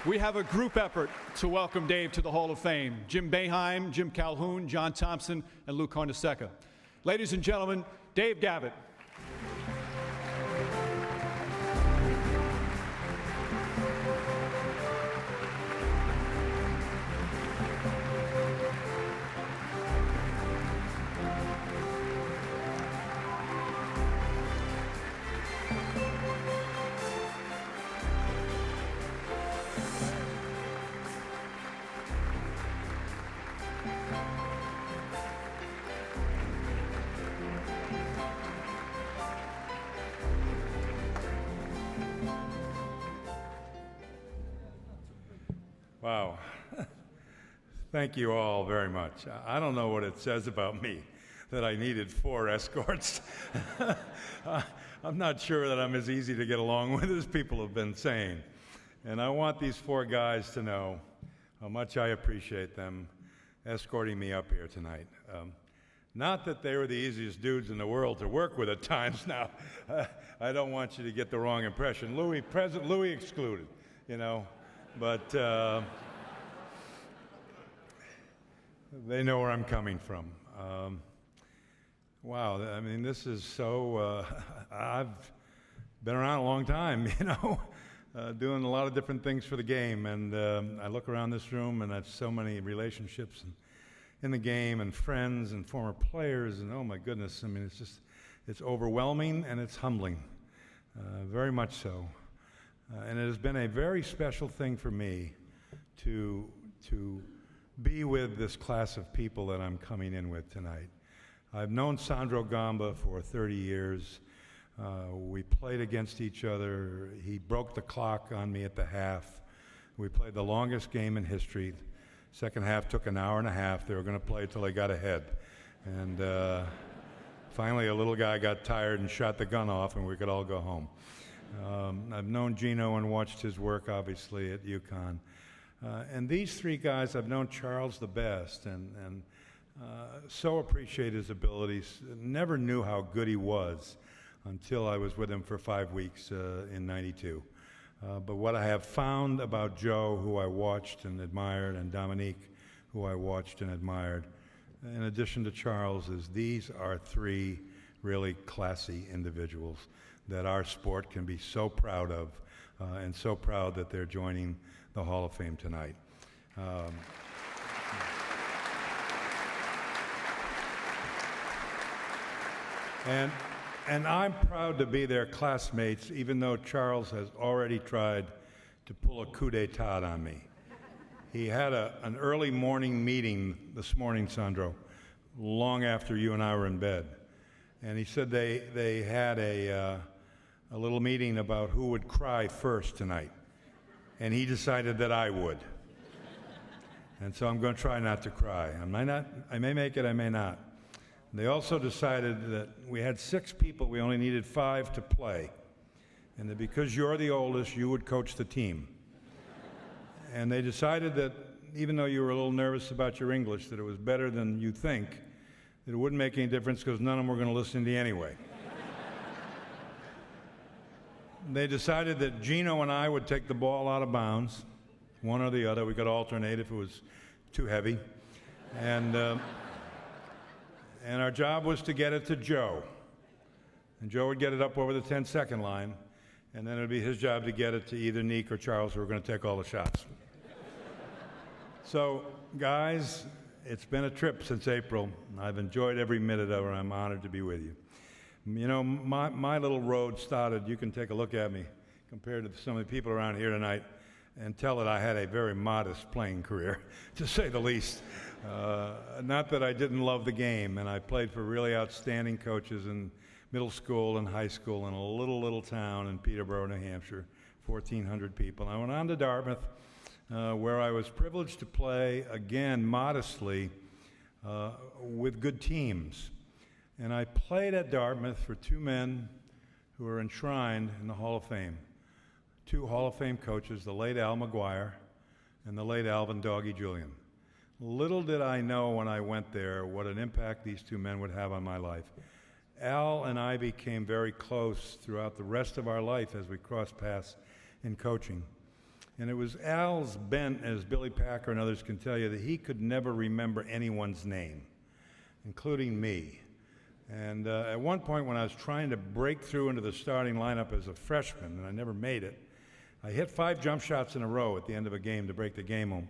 We have a group effort to welcome Dave to the Hall of Fame. Jim Boeheim, Jim Calhoun, John Thompson, and Lou Carnesecca. Ladies and gentlemen, Dave Gavitt. Wow. Thank you all very much. I don't know what it says about me that I needed 4 escorts. I'm not sure that I'm as easy to get along with as people have been saying. And I want these 4 guys to know how much I appreciate them escorting me up here tonight. Not that they were the easiest dudes in the world to work with at times now. I don't want you to get the wrong impression. Louis excluded, you know. But they know where I'm coming from. Wow, I mean, this is so, I've been around a long time, you know, doing a lot of different things for the game. And I look around this room and I have so many relationships in the game and friends and former players. And oh my goodness, I mean, it's overwhelming and it's humbling, very much so. And it has been a very special thing for me to be with this class of people that I'm coming in with tonight. I've known Sandro Gamba for 30 years. We played against each other. He broke the clock on me at the half. We played the longest game in history. Second half took an hour and a half. They were going to play till they got ahead. And finally, a little guy got tired and shot the gun off, and we could all go home. I've known Gino and watched his work, obviously, at UConn. And these 3 guys, I've known Charles the best and so appreciate his abilities. Never knew how good he was until I was with him for 5 weeks in '92. But what I have found about Joe, who I watched and admired, and Dominique, who I watched and admired, in addition to Charles, is these are 3 really classy individuals that our sport can be so proud of, and so proud that they're joining the Hall of Fame tonight. And I'm proud to be their classmates, even though Charles has already tried to pull a coup d'etat on me. He had an early morning meeting this morning, Sandro, long after you and I were in bed. And he said they had a little meeting about who would cry first tonight. And he decided that I would. And so I'm going to try not to cry. I may make it, I may not. They also decided that we had 6 people, we only needed 5 to play. And that because you're the oldest, you would coach the team. And they decided that even though you were a little nervous about your English, that it was better than you think, that it wouldn't make any difference because none of them were going to listen to you anyway. They decided that Gino and I would take the ball out of bounds, one or the other. We could alternate if it was too heavy. And our job was to get it to Joe. And Joe would get it up over the 10-second line, and then it would be his job to get it to either Nick or Charles, who were going to take all the shots. So, guys, it's been a trip since April. I've enjoyed every minute of it. I'm honored to be with you. You know, my little road started, you can take a look at me, compared to some of the people around here tonight, and tell that I had a very modest playing career, to say the least. Not that I didn't love the game, and I played for really outstanding coaches in middle school and high school in a little town in Peterborough, New Hampshire, 1,400 people. And I went on to Dartmouth, where I was privileged to play, again, modestly, with good teams. And I played at Dartmouth for 2 men who are enshrined in the Hall of Fame. 2 Hall of Fame coaches, the late Al McGuire and the late Alvin Doggy Julian. Little did I know when I went there what an impact these 2 men would have on my life. Al and I became very close throughout the rest of our life as we crossed paths in coaching. And it was Al's bent, as Billy Packer and others can tell you, that he could never remember anyone's name, including me. And at one point when I was trying to break through into the starting lineup as a freshman, and I never made it, I hit 5 jump shots in a row at the end of a game to break the game home.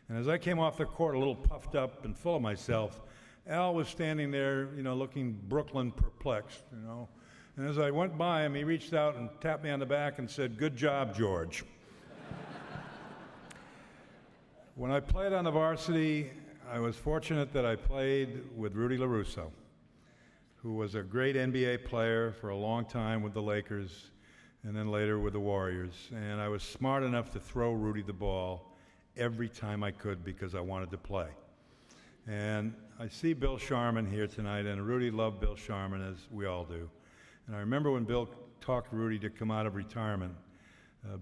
And as I came off the court a little puffed up and full of myself, Al was standing there, looking Brooklyn perplexed, And as I went by him, he reached out and tapped me on the back and said, "Good job, George." When I played on the varsity, I was fortunate that I played with Rudy LaRusso, who was a great NBA player for a long time with the Lakers and then later with the Warriors. And I was smart enough to throw Rudy the ball every time I could because I wanted to play. And I see Bill Sharman here tonight, and Rudy loved Bill Sharman, as we all do. And I remember when Bill talked Rudy to come out of retirement.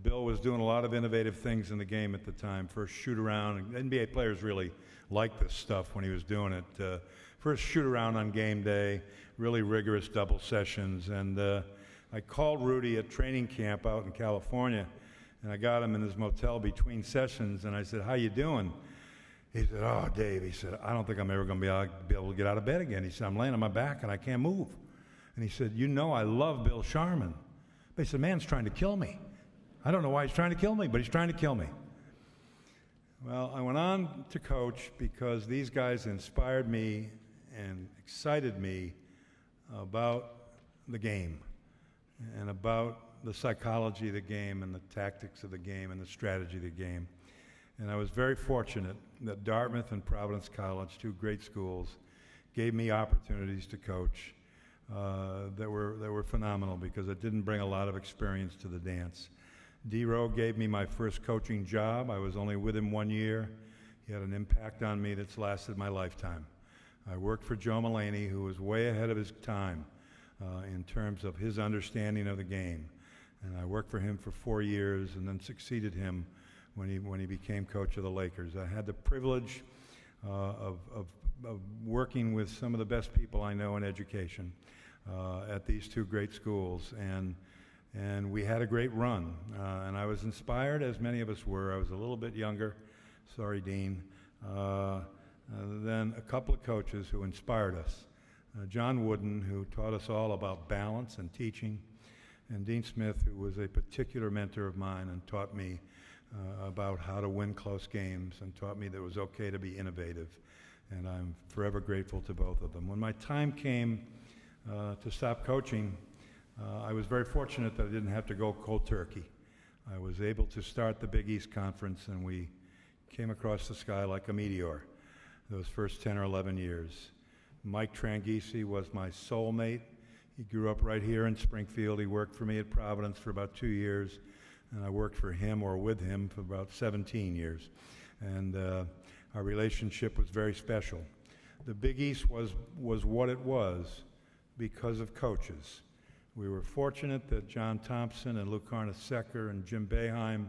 Bill was doing a lot of innovative things in the game at the time. First shoot-around. NBA players really liked this stuff when he was doing it. First shoot-around on game day, really rigorous double sessions. And I called Rudy at training camp out in California, and I got him in his motel between sessions, and I said, "How you doing?" He said, "Oh, Dave," he said, "I don't think I'm ever going to be able to get out of bed again." He said, "I'm laying on my back and I can't move." And he said, I love Bill Sharman." But he said, "Man's trying to kill me. I don't know why he's trying to kill me, but he's trying to kill me." Well, I went on to coach because these guys inspired me and excited me about the game and about the psychology of the game and the tactics of the game and the strategy of the game. And I was very fortunate that Dartmouth and Providence College, 2 great schools, gave me opportunities to coach that were phenomenal because it didn't bring a lot of experience to the dance. D-Rowe gave me my first coaching job. I was only with him 1 year. He had an impact on me that's lasted my lifetime. I worked for Joe Mulaney, who was way ahead of his time in terms of his understanding of the game. And I worked for him for 4 years and then succeeded him when he became coach of the Lakers. I had the privilege of working with some of the best people I know in education at these 2 great schools. And we had a great run, and I was inspired, as many of us were. I was a little bit younger, sorry, Dean, than a couple of coaches who inspired us. John Wooden, who taught us all about balance and teaching, and Dean Smith, who was a particular mentor of mine and taught me about how to win close games and taught me that it was okay to be innovative. And I'm forever grateful to both of them. When my time came to stop coaching, I was very fortunate that I didn't have to go cold turkey. I was able to start the Big East Conference, and we came across the sky like a meteor those first 10 or 11 years. Mike Tranghese was my soulmate. He grew up right here in Springfield. He worked for me at Providence for about 2 years, and I worked for him or with him for about 17 years. And our relationship was very special. The Big East was what it was because of coaches. We were fortunate that John Thompson and Lou Carnesecca and Jim Boeheim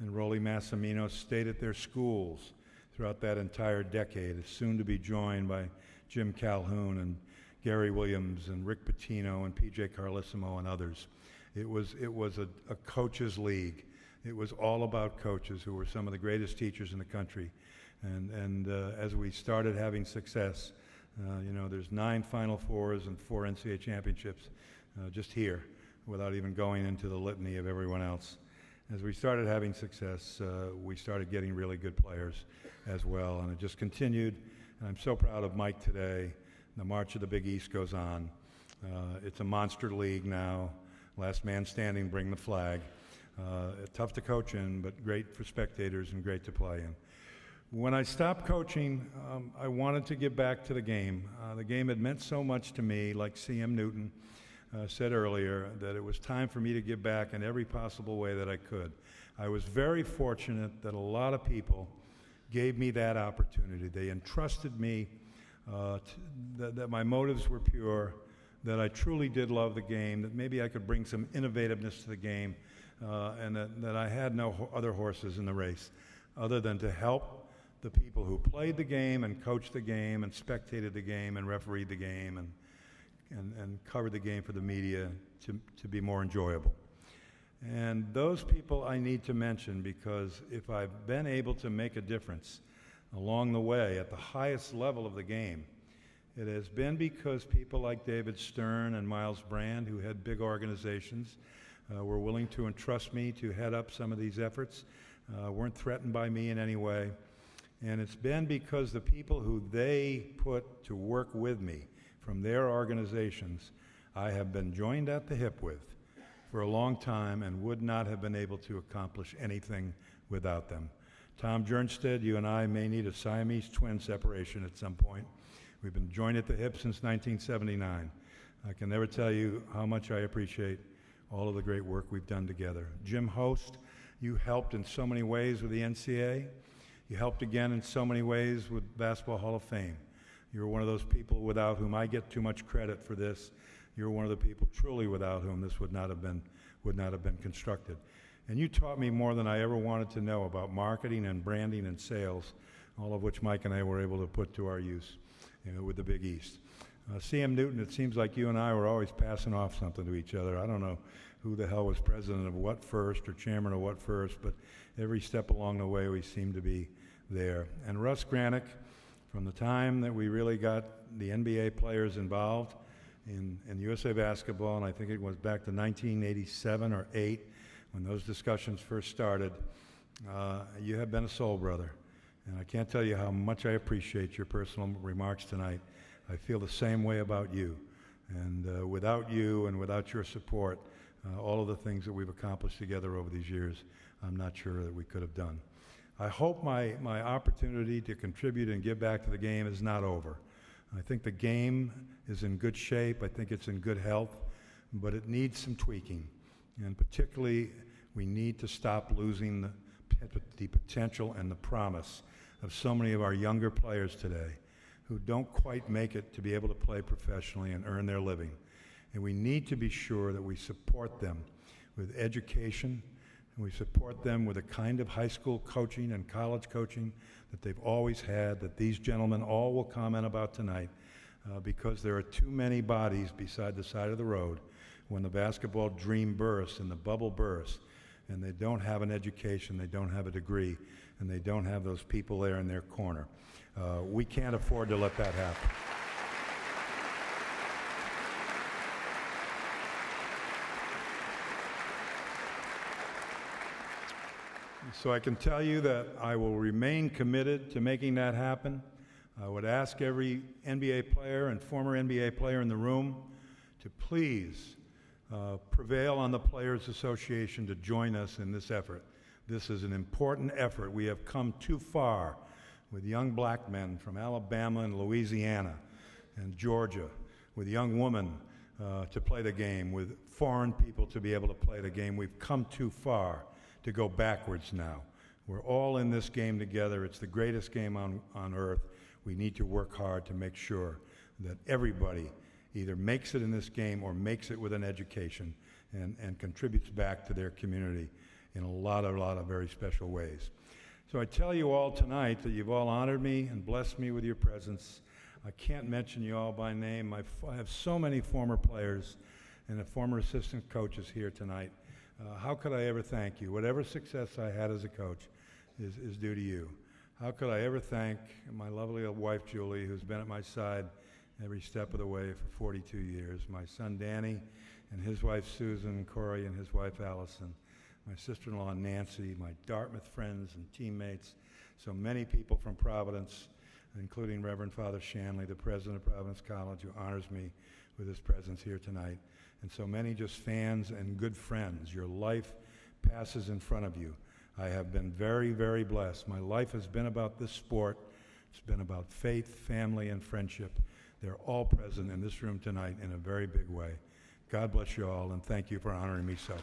and Rollie Massimino stayed at their schools throughout that entire decade, soon to be joined by Jim Calhoun and Gary Williams and Rick Pitino and P.J. Carlesimo and others. It was a coaches' league. It was all about coaches who were some of the greatest teachers in the country. And as we started having success, there's 9 Final Fours and 4 NCAA championships just here, without even going into the litany of everyone else. As we started having success, we started getting really good players as well, and it just continued. And I'm so proud of Mike today. The March of the Big East goes on. It's a monster league now. Last man standing, bring the flag. Tough to coach in, but great for spectators and great to play in. When I stopped coaching, I wanted to give back to the game. The game had meant so much to me, like C.M. Newton said earlier, that it was time for me to give back in every possible way that I could. I was very fortunate that a lot of people gave me that opportunity. They entrusted me that my motives were pure, that I truly did love the game, that maybe I could bring some innovativeness to the game, and that I had no other horses in the race other than to help the people who played the game and coached the game and spectated the game and refereed the game and covered the game for the media to be more enjoyable. And those people I need to mention, because if I've been able to make a difference along the way at the highest level of the game, it has been because people like David Stern and Miles Brand, who had big organizations, were willing to entrust me to head up some of these efforts, weren't threatened by me in any way. And it's been because the people who they put to work with me from their organizations, I have been joined at the hip with for a long time and would not have been able to accomplish anything without them. Tom Jernstedt, you and I may need a Siamese twin separation at some point. We've been joined at the hip since 1979. I can never tell you how much I appreciate all of the great work we've done together. Jim Host, you helped in so many ways with the NCAA. You helped again in so many ways with Basketball Hall of Fame. You're one of those people without whom I get too much credit for this. You're one of the people truly without whom this would not have been constructed. And you taught me more than I ever wanted to know about marketing and branding and sales, all of which Mike and I were able to put to our use, with the Big East. C.M. Newton, it seems like you and I were always passing off something to each other. I don't know who the hell was president of what first or chairman of what first, but every step along the way we seemed to be there. And Russ Granick, from the time that we really got the NBA players involved in USA Basketball, and I think it was back to 1987 or 8 when those discussions first started, you have been a soul brother. And I can't tell you how much I appreciate your personal remarks tonight. I feel the same way about you. And without you and without your support, all of the things that we've accomplished together over these years, I'm not sure that we could have done. I hope my opportunity to contribute and give back to the game is not over. I think the game is in good shape. I think it's in good health, but it needs some tweaking. And particularly, we need to stop losing the potential and the promise of so many of our younger players today who don't quite make it to be able to play professionally and earn their living. And we need to be sure that we support them with education, and we support them with the kind of high school coaching and college coaching that they've always had, that these gentlemen all will comment about tonight, because there are too many bodies beside the side of the road when the basketball dream bursts and the bubble bursts, and they don't have an education, they don't have a degree, and they don't have those people there in their corner. We can't afford to let that happen. So I can tell you that I will remain committed to making that happen. I would ask every NBA player and former NBA player in the room to please prevail on the Players Association to join us in this effort. This is an important effort. We have come too far with young black men from Alabama and Louisiana and Georgia, with young women to play the game, with foreign people to be able to play the game. We've come too far to go backwards now. We're all in this game together. It's the greatest game on earth. We need to work hard to make sure that everybody either makes it in this game or makes it with an education and contributes back to their community in a lot of very special ways. So I tell you all tonight that you've all honored me and blessed me with your presence. I can't mention you all by name. I have so many former players and former assistant coaches here tonight. How could I ever thank you? Whatever success I had as a coach is due to you. How could I ever thank my lovely wife, Julie, who's been at my side every step of the way for 42 years, my son, Danny, and his wife, Susan, Corey, and his wife, Allison, my sister-in-law, Nancy, my Dartmouth friends and teammates, so many people from Providence, including Reverend Father Shanley, the president of Providence College, who honors me with his presence here tonight, and so many just fans and good friends. Your life passes in front of you. I have been very, very blessed. My life has been about this sport. It's been about faith, family, and friendship. They're all present in this room tonight in a very big way. God bless you all, and thank you for honoring me so.